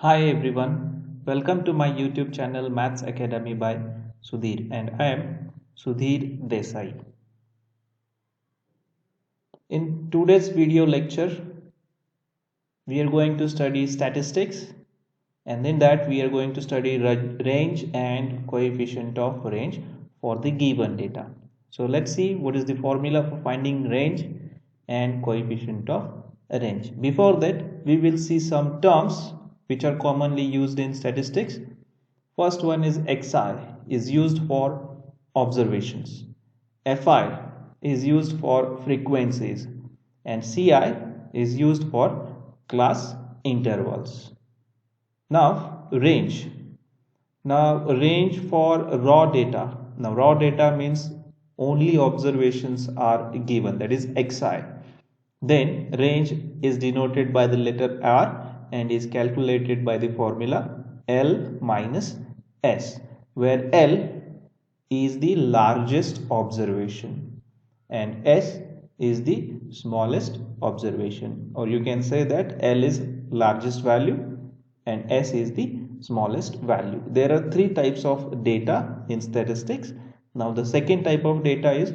Hi everyone, welcome to my YouTube channel Maths Academy by Sudhir, and I am Sudhir Desai. In today's video lecture, we are going to study statistics, and in that we are going to study range and coefficient of range for the given data. So let's see what is the formula for finding range and coefficient of range. Before that, we will see some terms which are commonly used in statistics. First one is xi is used for observations, fi is used for frequencies, and ci is used for class intervals. Now range. Now range for raw data. Now raw data means only observations are given, that is xi. Then range is denoted by the letter R and is calculated by the formula L minus S, where L is the largest observation and S is the smallest observation, or you can say that L is largest value and S is the smallest value. There are three types of data in statistics. Now the second type of data is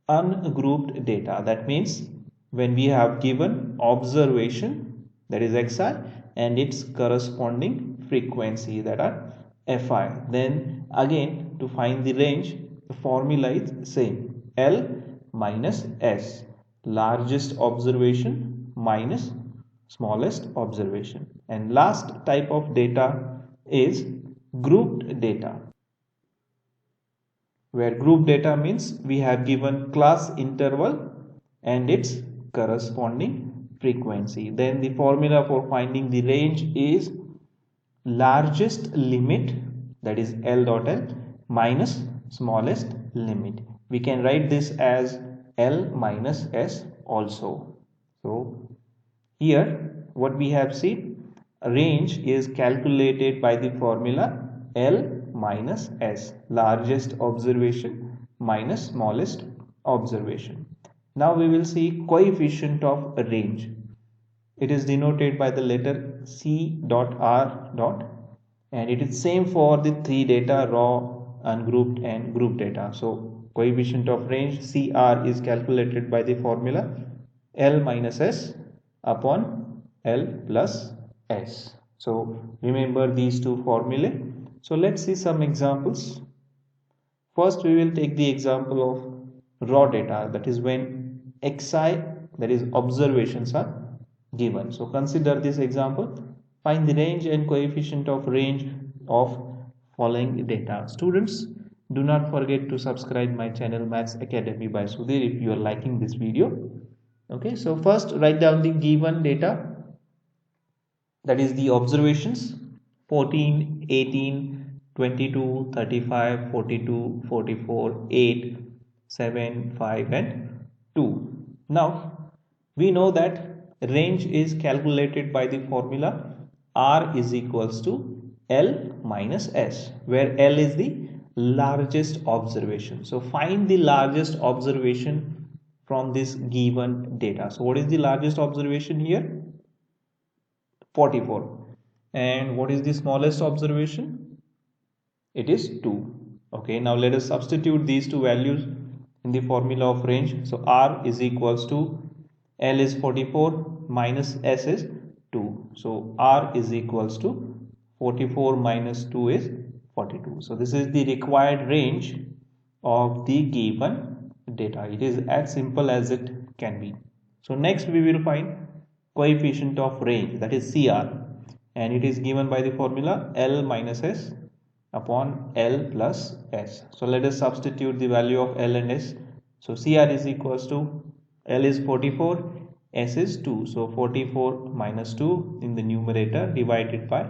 ungrouped data. That means when we have given observation, that is xi, and its corresponding frequency, that are fi, then again to find the range the formula is same, L minus S, largest observation minus smallest observation. And last type of data is grouped data, where group data means we have given class interval and its corresponding frequency. Then the formula for finding the range is largest limit, that is L dot L, minus smallest limit. We can write this as L minus S also. So here what we have seen, range is calculated by the formula L minus S, largest observation minus smallest observation. Now we will see coefficient of range. It is denoted by the letter C dot R dot, and it is same for the three data, raw, ungrouped and group data. So coefficient of range CR is calculated by the formula L minus S upon L plus S. So remember these two formulae. So let's see some examples. First we will take the example of raw data, that is when xi, that is observations, are given. So consider this example. Find the range and coefficient of range of following data. Students, do not forget to subscribe my channel Maths Academy by Sudhir if you are liking this video. Okay, so first write down the given data, that is the observations 14, 18, 22, 35, 42, 44, 8, 7, 5 and 2. Now we know that range is calculated by the formula R is equals to L minus S, where L is the largest observation. So find the largest observation from this given data. So what is the largest observation here? 44. And what is the smallest observation? It is 2. Okay, now let us substitute these two values in the formula of range. So R is equals to L is 44 minus S is 2. So R is equals to 44 minus 2 is 42. So this is the required range of the given data. It is as simple as it can be. So next we will find coefficient of range, that is CR, and it is given by the formula L minus S upon L plus S. So let us substitute the value of L and S. So CR is equals to L is 44, S is 2. So 44 minus 2 in the numerator divided by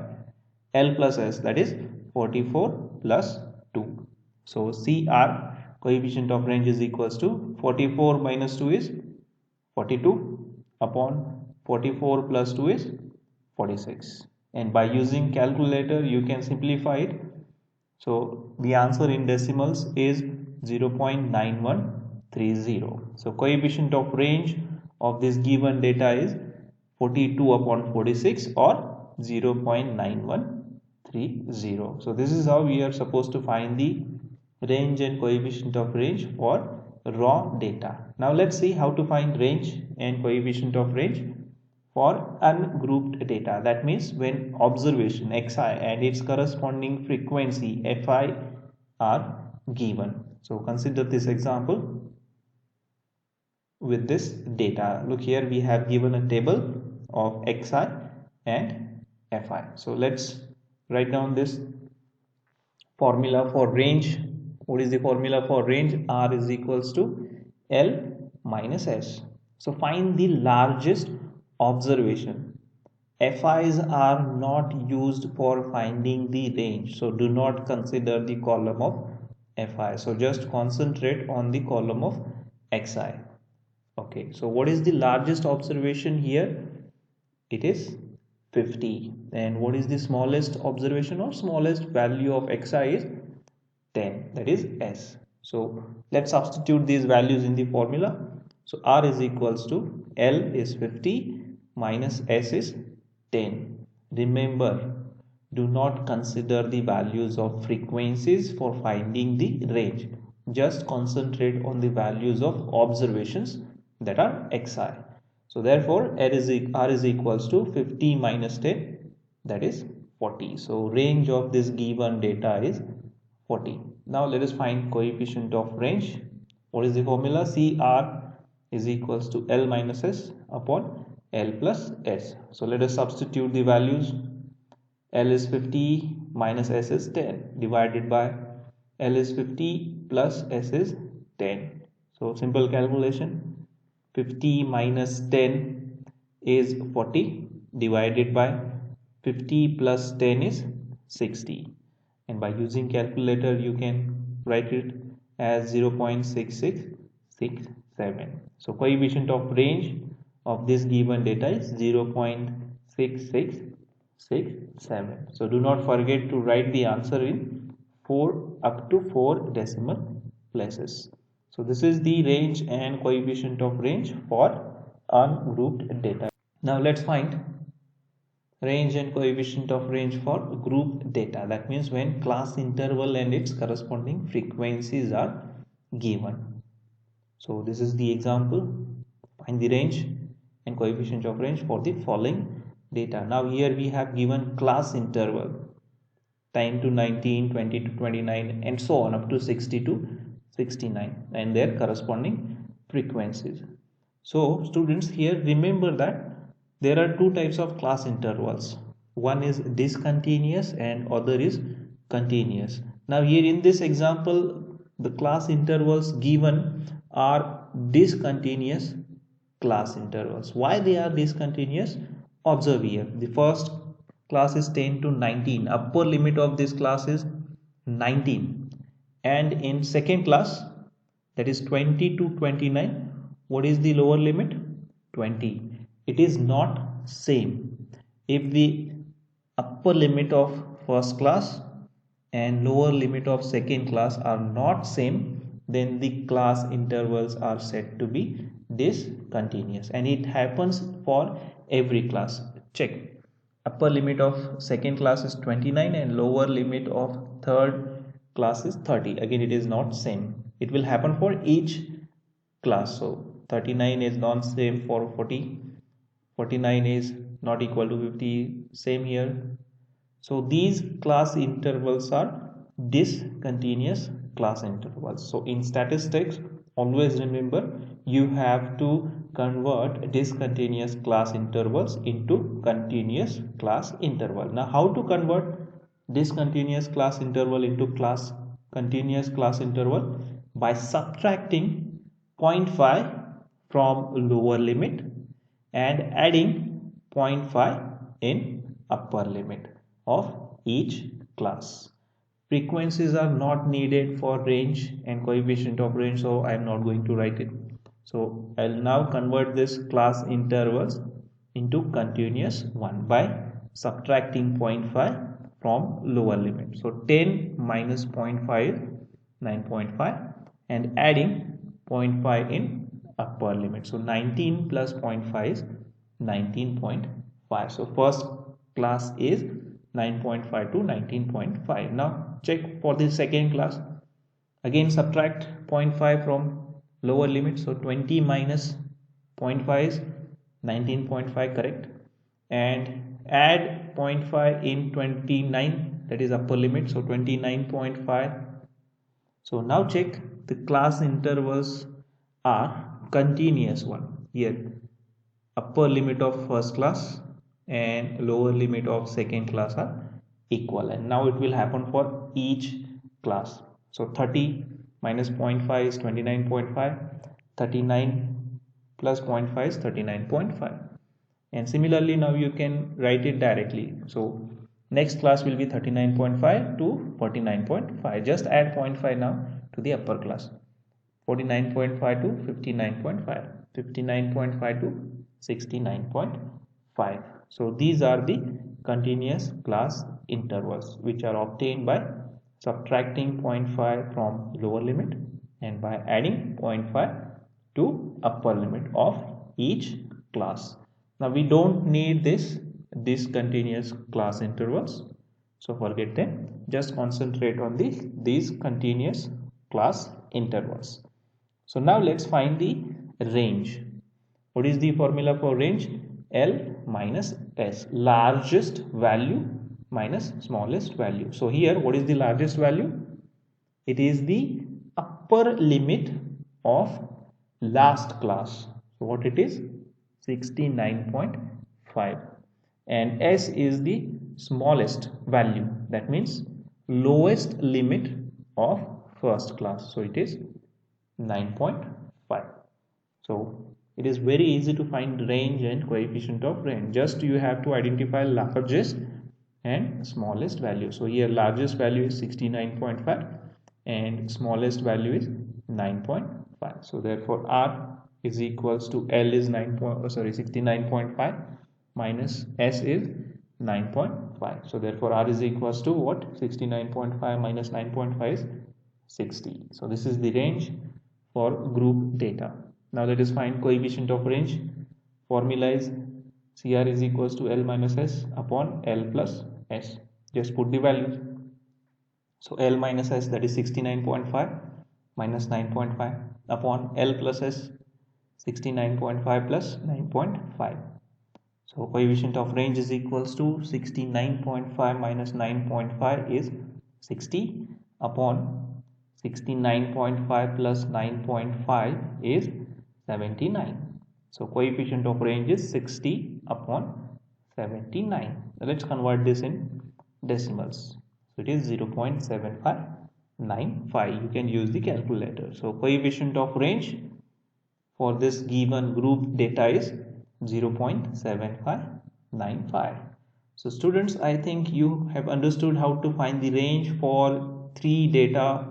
L plus S, that is 44 plus 2. So CR, coefficient of range, is equals to 44 minus 2 is 42 upon 44 plus 2 is 46, and by using calculator you can simplify it. So the answer in decimals is 0.9130. So coefficient of range of this given data is 42 upon 46 or 0.9130. So this is how we are supposed to find the range and coefficient of range for raw data. Now let's see how to find range and coefficient of range for ungrouped data. That means when observation xi and its corresponding frequency fi are given. So consider this example with this data. Look here, we have given a table of xi and fi. So let's write down this formula for range. What is the formula for range? R is equals to L minus S. So find the largest observation. FIs are not used for finding the range, so do not consider the column of FI. So just concentrate on the column of XI. Okay, so what is the largest observation here? It is 50. And what is the smallest observation or smallest value of XI is 10, that is S. So let's substitute these values in the formula. So R is equals to L is 50 minus S is 10. Remember, do not consider the values of frequencies for finding the range. Just concentrate on the values of observations that are xi. So therefore R is equals to 50 minus 10, that is 40. So range of this given data is 40. Now let us find coefficient of range. What is the formula? CR is equals to L minus S upon L plus S. So let us substitute the values. L is 50 minus S is 10 divided by L is 50 plus S is 10. So simple calculation. 50 minus 10 is 40 divided by 50 plus 10 is 60. And by using calculator you can write it as 0.6667. So coefficient of range of this given data is 0.6667. So do not forget to write the answer in 4 up to 4 decimal places. So this is the range and coefficient of range for ungrouped data. Now let's find range and coefficient of range for group data. That means when class interval and its corresponding frequencies are given. So this is the example. Find the range and coefficient of range for the following data. Now here we have given class interval 10 to 19, 20 to 29 and so on up to 60 to 69 and their corresponding frequencies. So students, here remember that there are two types of class intervals. One is discontinuous and other is continuous. Now here in this example, the class intervals given are discontinuous class intervals. Why they are discontinuous? Observe here. The first class is 10 to 19. Upper limit of this class is 19. And in second class, that is 20 to 29, what is the lower limit? 20. It is not same. If the upper limit of first class and lower limit of second class are not same, then the class intervals are said to be discontinuous, and it happens for every class. Check. Upper limit of second class is 29 and lower limit of third class is 30. Again, it is not same. It will happen for each class. So 39 is non same for 40, 49 is not equal to 50, same here. So these class intervals are discontinuous class intervals. So in statistics, always remember you have to convert discontinuous class intervals into continuous class interval. Now how to convert discontinuous class interval into continuous class interval? By subtracting 0.5 from lower limit and adding 0.5 in upper limit of each class. Frequencies are not needed for range and coefficient of range, so I am not going to write it. So I will now convert this class intervals into continuous one by subtracting 0.5 from lower limit. So 10 minus 0.5 is 9.5 and adding 0.5 in upper limit. So 19 plus 0.5 is 19.5. So first class is 9.5 to 19.5. Now check for the second class. Again subtract 0.5 from lower limit. So 20 minus 0.5 is 19.5, correct? And add 0.5 in 29, that is upper limit, so 29.5. So now check the class intervals are continuous one. Here upper limit of first class and lower limit of second class are equal, and now it will happen for each class. So 30 minus 0.5 is 29.5, 39 plus 0.5 is 39.5, and similarly now you can write it directly. So next class will be 39.5 to 49.5. Just add 0.5 now to the upper class. 49.5 to 59.5, 59.5 to 69.5. So these are the continuous class intervals which are obtained by subtracting 0.5 from lower limit and by adding 0.5 to upper limit of each class. Now we don't need this continuous class intervals, so forget them. Just concentrate on these continuous class intervals. So now let's find the range. What is the formula for range? L minus S, largest value minus smallest value. So here what is the largest value? It is the upper limit of last class. So what it is? 69.5, and S is the smallest value, that means lowest limit of first class, so it is 9.5. So it is very easy to find range and coefficient of range. Just you have to identify largest and smallest value. So here largest value is 69.5 and smallest value is 9.5. So therefore R is equals to L is 69.5 minus S is 9.5. So therefore R is equals to what? 69.5 minus 9.5 is 60. So this is the range for group data. Now let us find coefficient of range. Formula is CR is equals to L minus S upon L plus S. Just put the values. So L minus S, that is 69.5 minus 9.5 upon L plus S, 69.5 plus 9.5. So coefficient of range is equals to 69.5 minus 9.5 is 60 upon 69.5 plus 9.5 is 79. So coefficient of range is 60 upon 79. Now let's convert this in decimals. So it is 0.7595. You can use the calculator. So coefficient of range for this given group data is 0.7595. So students, I think you have understood how to find the range for three data.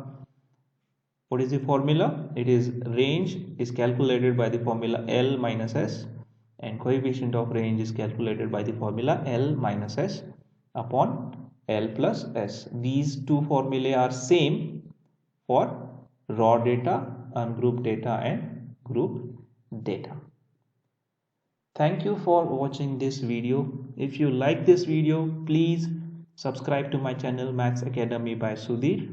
What is the formula? It is range is calculated by the formula L minus S, and coefficient of range is calculated by the formula L minus S upon L plus S. These two formulae are same for raw data, ungrouped data and group data. Thank you for watching this video. If you like this video, please subscribe to my channel Maths Academy by Sudhir.